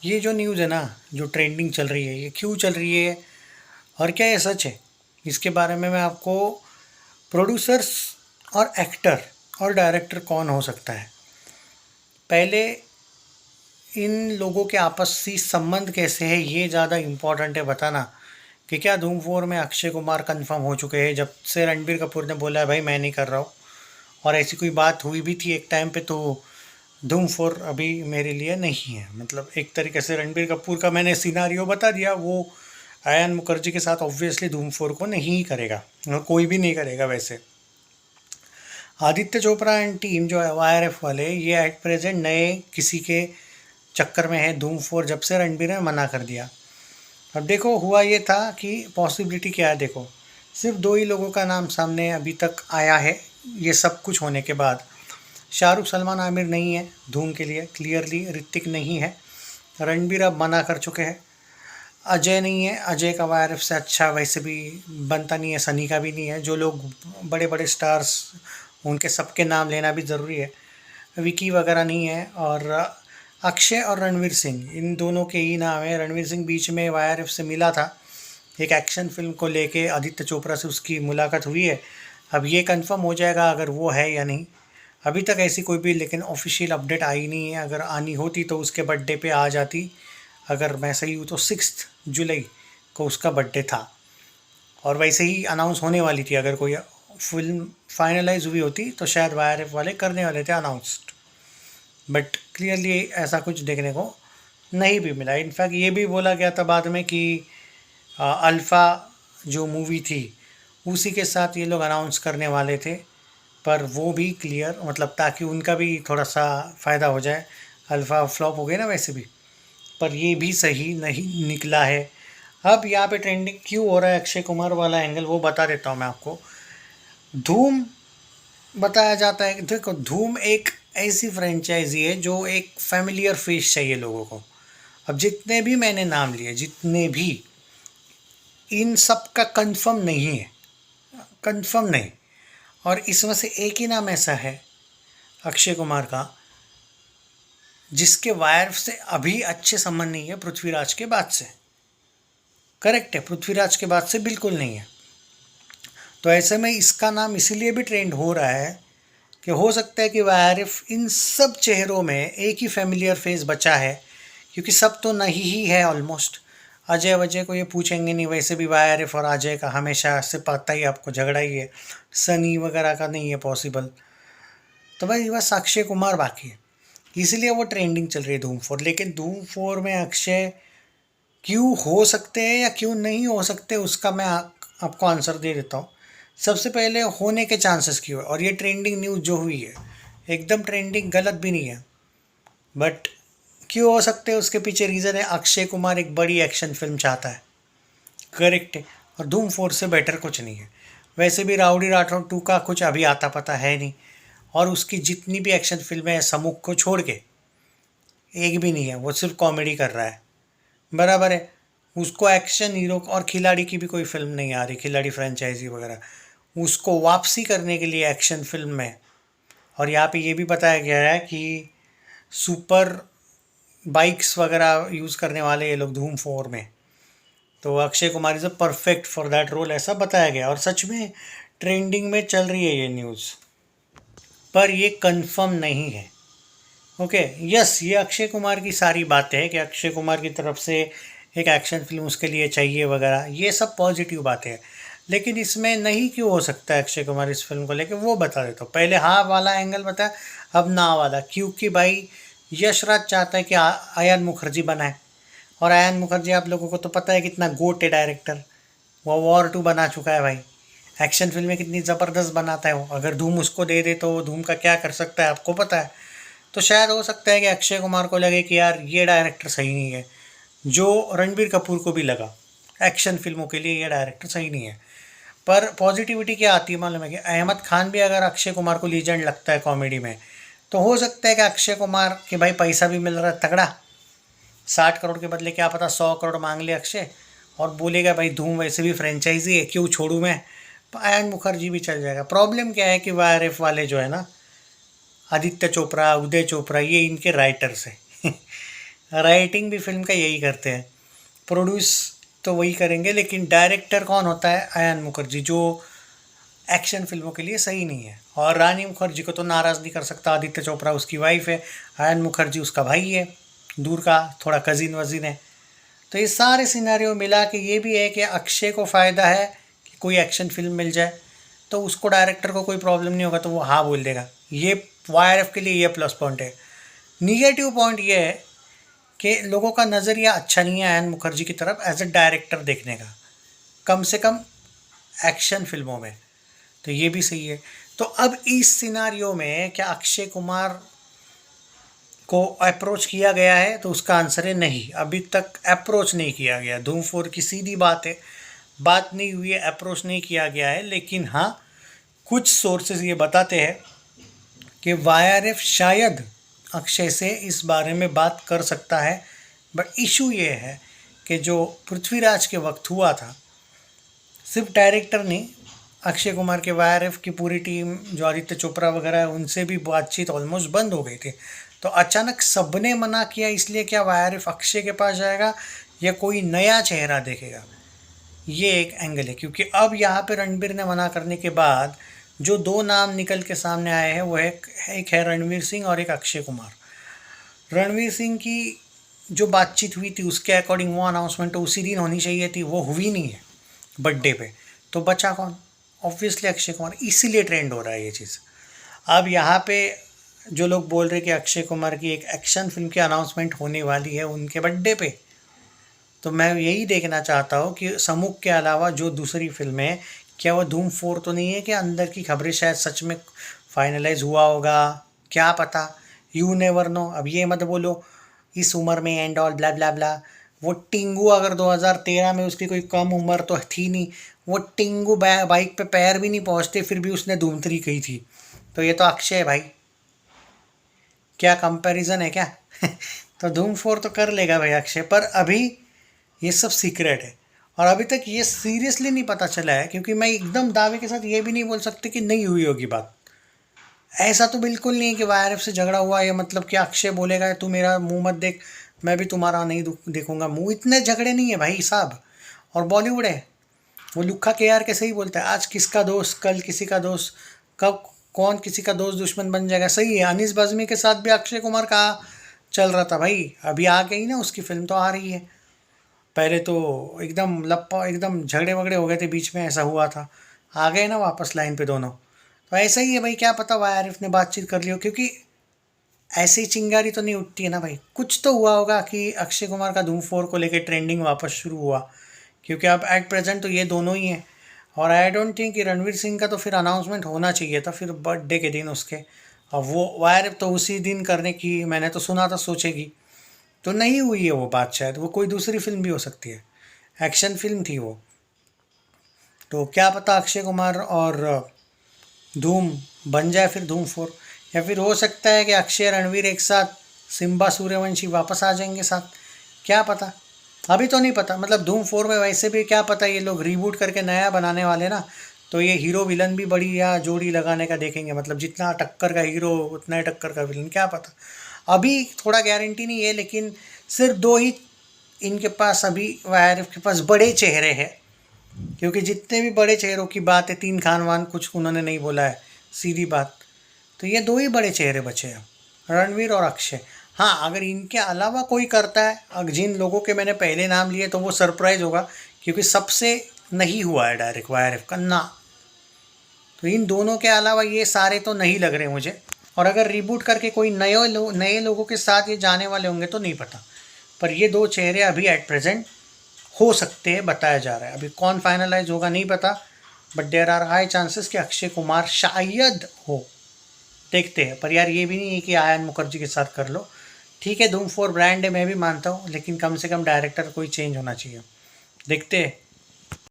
ये जो न्यूज़ है ना, जो ट्रेंडिंग चल रही है, ये क्यों चल रही है और क्या ये सच है? इसके बारे में मैं आपको प्रोड्यूसर्स और एक्टर और डायरेक्टर कौन हो सकता है, पहले इन लोगों के आपसी संबंध कैसे है, ये ज़्यादा इम्पोर्टेंट है बताना। कि क्या धूम 4 में अक्षय कुमार कंफर्म हो चुके हैं जब से रणबीर कपूर ने बोला है भाई मैं नहीं कर रहा हूँ। और ऐसी कोई बात हुई भी थी एक टाइम पे, तो धूम 4 अभी मेरे लिए नहीं है। मतलब एक तरीके से रणबीर कपूर का मैंने सिनारियो बता दिया, वो आयन मुखर्जी के साथ ऑब्वियसली धूम 4 को नहीं करेगा और कोई भी नहीं करेगा। वैसे आदित्य चोपड़ा एंड टीम जो है वाईआरएफ वाले, ये एट प्रेजेंट नए किसी के चक्कर में है। धूम 4 जब से रणबीर ने मना कर दिया। अब देखो हुआ ये था कि पॉसिबिलिटी क्या है, देखो सिर्फ दो ही लोगों का नाम सामने अभी तक आया है। ये सब कुछ होने के बाद शाहरुख, सलमान, आमिर नहीं है धूम के लिए क्लियरली, ऋतिक नहीं है, रणबीर अब मना कर चुके हैं, अजय नहीं है, अजय का वाईआरएफ से अच्छा वैसे भी बनता नहीं है, सनी का भी नहीं है। जो लोग बड़े बड़े स्टार्स, उनके सबके नाम लेना भी ज़रूरी है, विकी वगैरह नहीं है। और अक्षय और रणवीर सिंह, इन दोनों के ही नाम है। रणवीर सिंह बीच में वाईआरएफ से मिला था, एक एक्शन फिल्म को लेके आदित्य चोपड़ा से उसकी मुलाकात हुई है। अब ये कंफर्म हो जाएगा अगर वो है या नहीं। अभी तक ऐसी कोई भी लेकिन ऑफिशियल अपडेट आई नहीं है। अगर आनी होती तो उसके बर्थडे पे आ जाती। अगर मैं सही हूँ तो 6 जुलाई को उसका बर्थडे था और वैसे ही अनाउंस होने वाली थी। अगर कोई फिल्म फाइनलाइज हुई होती तो शायद वाईआरएफ वाले करने वाले थे अनाउंस्ड, बट क्लियरली ऐसा कुछ देखने को नहीं भी मिला। इनफैक्ट ये भी बोला गया था बाद में कि अल्फ़ा जो मूवी थी उसी के साथ ये लोग अनाउंस करने वाले थे, पर वो भी क्लियर, मतलब ताकि उनका भी थोड़ा सा फ़ायदा हो जाए। अल्फ़ा फ्लॉप हो गई ना वैसे भी, पर ये भी सही नहीं निकला है। अब यहाँ पे ट्रेंडिंग क्यों हो रहा है अक्षय कुमार वाला एंगल, वो बता देता हूँ मैं आपको। धूम बताया जाता है कि देखो धूम एक ऐसी फ्रेंचाइजी है जो एक फैमिलियर फेस चाहिए लोगों को। अब जितने भी मैंने नाम लिए, जितने भी, इन सब का कंफर्म नहीं है, कंफर्म नहीं। और इसमें से एक ही नाम ऐसा है अक्षय कुमार का जिसके वायर से अभी अच्छे संबंध नहीं है पृथ्वीराज के बाद से। करेक्ट है, पृथ्वीराज के बाद से बिल्कुल नहीं है। तो ऐसे में इसका नाम इसीलिए भी ट्रेंड हो रहा है कि हो सकता है कि वाईआरएफ इन सब चेहरों में एक ही फैमिलियर फेस बचा है, क्योंकि सब तो नहीं ही है ऑलमोस्ट। अजय वजय को ये पूछेंगे नहीं, वैसे भी वाईआरएफ और अजय का हमेशा से पता ही आपको झगड़ा ही है। सनी वगैरह का नहीं है पॉसिबल। तो भाई बस अक्षय कुमार बाकी है, इसलिए वो ट्रेंडिंग चल रही है धूम 4। लेकिन धूम 4 में अक्षय क्यों हो सकते हैं या क्यों नहीं हो सकते, उसका मैं आपको आंसर दे देता हूँ। सबसे पहले होने के चांसेस क्यों है, और ये ट्रेंडिंग न्यूज़ जो हुई है एकदम ट्रेंडिंग गलत भी नहीं है, बट क्यों हो सकते हैं उसके पीछे रीज़न है अक्षय कुमार एक बड़ी एक्शन फिल्म चाहता है। करेक्ट है, और धूम 4 से बेटर कुछ नहीं है। वैसे भी राउडी राठौड़ 2 का कुछ अभी आता पता है नहीं, और उसकी जितनी भी एक्शन फिल्में हैं समुख को छोड़ के एक भी नहीं है, वो सिर्फ कॉमेडी कर रहा है। बराबर है, उसको एक्शन हीरो और खिलाड़ी की भी कोई फिल्म नहीं आ रही, खिलाड़ी फ्रेंचाइजी वगैरह उसको वापसी करने के लिए एक्शन फिल्म में। और यहाँ पे ये भी बताया गया है कि सुपर बाइक्स वगैरह यूज़ करने वाले ये लोग धूम 4 में। तो Akshay Kumar is a perfect for that role, ऐसा बताया गया और सच में ट्रेंडिंग में चल रही है ये न्यूज़। पर ये कंफर्म नहीं है। ओके, यस, ये अक्षय कुमार की सारी बातें हैं कि अक्षय कुमार की तरफ से एक एक्शन फिल्म उसके लिए चाहिए वगैरह, ये सब पॉजिटिव बातें हैं। लेकिन इसमें नहीं क्यों हो सकता है अक्षय कुमार इस फिल्म को लेके, वो बता देता हूँ। पहले हाँ वाला एंगल बताया, अब ना वाला। क्योंकि भाई यशराज चाहता है कि आयन मुखर्जी बनाए, और आयन मुखर्जी आप लोगों को तो पता है कितना गोट है डायरेक्टर। वो वॉर 2 बना चुका है भाई, एक्शन फिल्में कितनी ज़बरदस्त बनाता है वो। अगर धूम उसको दे दे तो वो धूम का क्या कर सकता है आपको पता है। तो शायद हो सकता है कि अक्षय कुमार को लगे कि यार ये डायरेक्टर सही नहीं है, जो रणबीर कपूर को भी लगा एक्शन फिल्मों के लिए ये डायरेक्टर सही नहीं है। पर पॉजिटिविटी क्या आती है मालूम है कि अहमद खान भी अगर अक्षय कुमार को लीजेंड लगता है कॉमेडी में, तो हो सकता है कि अक्षय कुमार के भाई पैसा भी मिल रहा है तगड़ा, 60 करोड़ के बदले क्या पता 100 करोड़ मांग ले अक्षय, और बोलेगा भाई धूम वैसे भी फ्रेंचाइजी है क्यों छोड़ूं मैं, तो आयन मुखर्जी भी चल जाएगा। प्रॉब्लम क्या है कि वाईआरएफ वाले जो है ना, आदित्य चोपड़ा, उदय चोपड़ा, ये इनके राइटर्स हैं राइटिंग भी फिल्म का यही करते हैं, प्रोड्यूस तो वही करेंगे, लेकिन डायरेक्टर कौन होता है? आयान मुखर्जी, जो एक्शन फिल्मों के लिए सही नहीं है। और रानी मुखर्जी को तो नाराज़ नहीं कर सकता, आदित्य चोपड़ा उसकी वाइफ है, आयन मुखर्जी उसका भाई है, दूर का थोड़ा कज़िन वज़िन है। तो ये सारे सिनेरियो मिला के ये भी है कि अक्षय को फ़ायदा है कि कोई एक्शन फिल्म मिल जाए, तो उसको डायरेक्टर को कोई प्रॉब्लम नहीं होगा, तो वो हाँ बोल देगा। ये YRF के लिए ये प्लस पॉइंट है। निगेटिव पॉइंट ये है कि लोगों का नज़रिया अच्छा नहीं है आयन मुखर्जी की तरफ एज ए डायरेक्टर देखने का, कम से कम एक्शन फिल्मों में। तो ये भी सही है। तो अब इस सिनारियो में क्या अक्षय कुमार को अप्रोच किया गया है? तो उसका आंसर है नहीं, अभी तक अप्रोच नहीं किया गया। धूम 4 की सीधी बात है, बात नहीं हुई है, अप्रोच नहीं किया गया है। लेकिन हाँ, कुछ सोर्सेज ये बताते हैं कि YRF शायद अक्षय से इस बारे में बात कर सकता है। बट इशू ये है कि जो पृथ्वीराज के वक्त हुआ था, सिर्फ डायरेक्टर नहीं, अक्षय कुमार के YRF की पूरी टीम, जो आदित्य चोपड़ा वगैरह है, उनसे भी बातचीत ऑलमोस्ट बंद हो गई थी। तो अचानक सबने मना किया, इसलिए क्या YRF अक्षय के पास जाएगा या कोई नया चेहरा देखेगा? ये एक एंगल है, क्योंकि अब यहाँ पे रणबीर ने मना करने के बाद जो दो नाम निकल के सामने आए हैं वो एक है रणवीर सिंह और एक अक्षय कुमार। रणवीर सिंह की जो बातचीत हुई थी उसके अकॉर्डिंग वो अनाउंसमेंट तो उसी दिन होनी चाहिए थी, वो हुई नहीं है बर्थडे पे। तो बचा कौन? ऑब्वियसली अक्षय कुमार, इसीलिए ट्रेंड हो रहा है ये चीज़। अब यहाँ पे जो लोग बोल रहे हैं कि अक्षय कुमार की एक एक्शन फिल्म की अनाउंसमेंट होने वाली है उनके बर्थडे पे, तो मैं यही देखना चाहता हूँ कि सम्मुख के अलावा जो दूसरी फिल्म है, क्या वो धूम 4 तो नहीं है कि अंदर की खबरें शायद सच में फाइनलाइज हुआ होगा, क्या पता। You never know. अब ये मत बोलो इस उम्र में एंड ऑल ब्ला ब्ला ब्ला। वो टिंगू अगर 2013 में उसकी कोई कम उम्र तो थी नहीं, वो टिंगू बाइक पे पैर भी नहीं पहुंचते फिर भी उसने धूम 3 कही थी। तो ये तो अक्षय है भाई, क्या कंपैरिजन है क्या? तो धूम 4 तो कर लेगा भाई अक्षय, पर अभी ये सब सीक्रेट है और अभी तक ये सीरियसली नहीं पता चला है, क्योंकि मैं एकदम दावे के साथ ये भी नहीं बोल सकते कि नहीं हुई होगी बात। ऐसा तो बिल्कुल नहीं है कि YRF से झगड़ा हुआ है, मतलब कि अक्षय बोलेगा तू मेरा मुंह मत देख, मैं भी तुम्हारा नहीं देखूंगा मुंह। इतने झगड़े नहीं है भाई साहब। और बॉलीवुड है, वो लुक्खा KR कैसे ही बोलता है, आज किसका दोस्त कल किसी का दोस्त, कब कौन किसी का दोस्त दुश्मन बन जाएगा। सही है, अनीस बाज़मी के साथ भी अक्षय कुमार का चल रहा था भाई, अभी आ गई ना उसकी फिल्म तो आ रही है। पहले तो एकदम लप्पा एकदम झगड़े वगड़े हो गए थे बीच में, ऐसा हुआ था, आ गए ना वापस लाइन पे दोनों। तो ऐसा ही है भाई, क्या पता YRF ने बातचीत कर ली हो, क्योंकि ऐसी चिंगारी तो नहीं उठती है ना भाई। कुछ तो हुआ होगा कि अक्षय कुमार का धूम 4 को लेके ट्रेंडिंग वापस शुरू हुआ, क्योंकि अब एट प्रेजेंट तो ये दोनों ही हैं। और आई डोंट थिंक कि रणवीर सिंह का तो फिर अनाउंसमेंट होना चाहिए था फिर बर्थडे के दिन उसके। अब वो YRF तो उसी दिन करने की मैंने तो सुना था सोचेगी, तो नहीं हुई है वो बात। शायद वो कोई दूसरी फिल्म भी हो सकती है, एक्शन फिल्म थी वो। तो क्या पता अक्षय कुमार और धूम बन जाए फिर धूम 4, या फिर हो सकता है कि अक्षय रणवीर एक साथ सिम्बा सूर्यवंशी वापस आ जाएंगे साथ, क्या पता। अभी तो नहीं पता, मतलब धूम 4 में वैसे भी क्या पता ये लोग रीबूट करके नया बनाने वाले ना, तो ये हीरो विलन भी बड़ी या जोड़ी लगाने का देखेंगे, मतलब जितना टक्कर का हीरो उतना ही टक्कर का विलन, क्या पता। अभी थोड़ा गारंटी नहीं है, लेकिन सिर्फ दो ही इनके पास अभी YRF के पास बड़े चेहरे हैं, क्योंकि जितने भी बड़े चेहरों की बात है, तीन खान वान कुछ उन्होंने नहीं बोला है, सीधी बात। तो ये दो ही बड़े चेहरे बचे हैं, रणवीर और अक्षय। हाँ, अगर इनके अलावा कोई करता है, अगर जिन लोगों के मैंने पहले नाम लिए, तो वो सरप्राइज़ होगा, क्योंकि सबसे नहीं हुआ है डायरेक्ट YRF का ना। तो इन दोनों के अलावा ये सारे तो नहीं लग रहे मुझे। और अगर रिबूट करके कोई नए लोगों के साथ ये जाने वाले होंगे तो नहीं पता, पर ये दो चेहरे अभी एट प्रेजेंट हो सकते हैं, बताया जा रहा है। अभी कौन फाइनलाइज होगा नहीं पता, but there are high chances कि अक्षय कुमार शायद हो, देखते हैं। पर यार ये भी नहीं है कि आयन मुखर्जी के साथ कर लो। ठीक है, धूम 4 ब्रांड है, मैं भी मानता हूँ, लेकिन कम से कम डायरेक्टर कोई चेंज होना चाहिए। देखते हैं